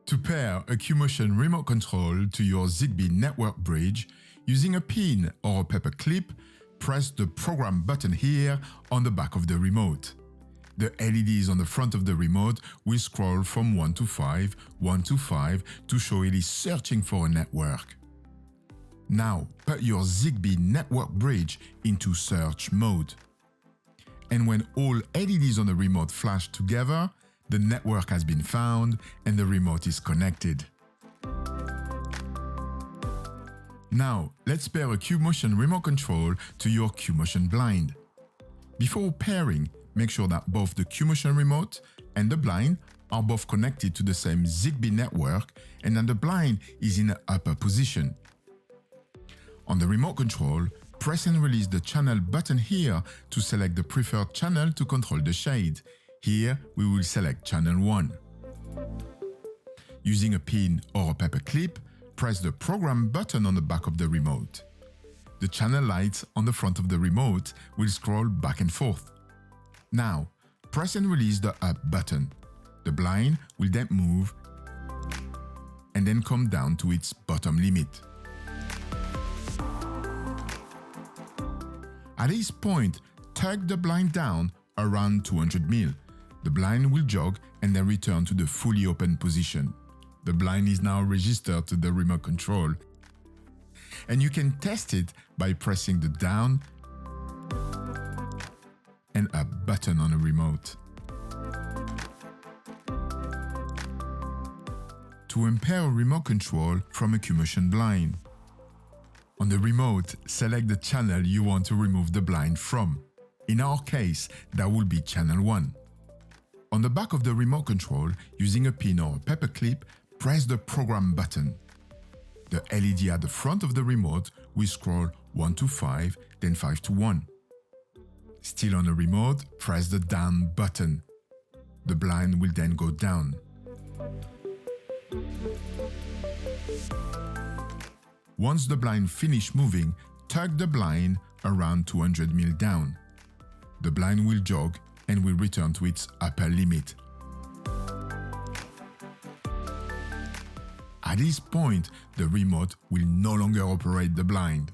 To pair a QMotion remote control to your Zigbee network bridge, using a pin or a paper clip, press the Program button here on the back of the remote. The LEDs on the front of the remote will scroll from 1 to 5, 1 to 5 to show it is searching for a network. Now, put your Zigbee network bridge into search mode. And when all LEDs on the remote flash together, the network has been found and the remote is connected. Now, let's pair a QMotion remote control to your QMotion blind. Before pairing, make sure that both the QMotion remote and the blind are both connected to the same Zigbee network and that the blind is in the upper position. On the remote control, press and release the channel button here to select the preferred channel to control the shade. Here, we will select channel 1. Using a pin or a paper clip, press the Program button on the back of the remote. The channel lights on the front of the remote will scroll back and forth. Now, press and release the Up button. The blind will then move and then come down to its bottom limit. At this point, tug the blind down around 200 mm. The blind will jog and then return to the fully open position. The blind is now registered to the remote control. And you can test it by pressing the down and up button on a remote. To unpair a remote control from a QMotion blind. On the remote, select the channel you want to remove the blind from. In our case, that will be channel 1. On the back of the remote control, using a pin or a paper clip, press the Program button. The LED at the front of the remote will scroll 1 to 5, then 5 to 1. Still on the remote, press the Down button. The blind will then go down. Once the blind finishes moving, tug the blind around 200 mm down. The blind will jog and will return to its upper limit. At this point, the remote will no longer operate the blind.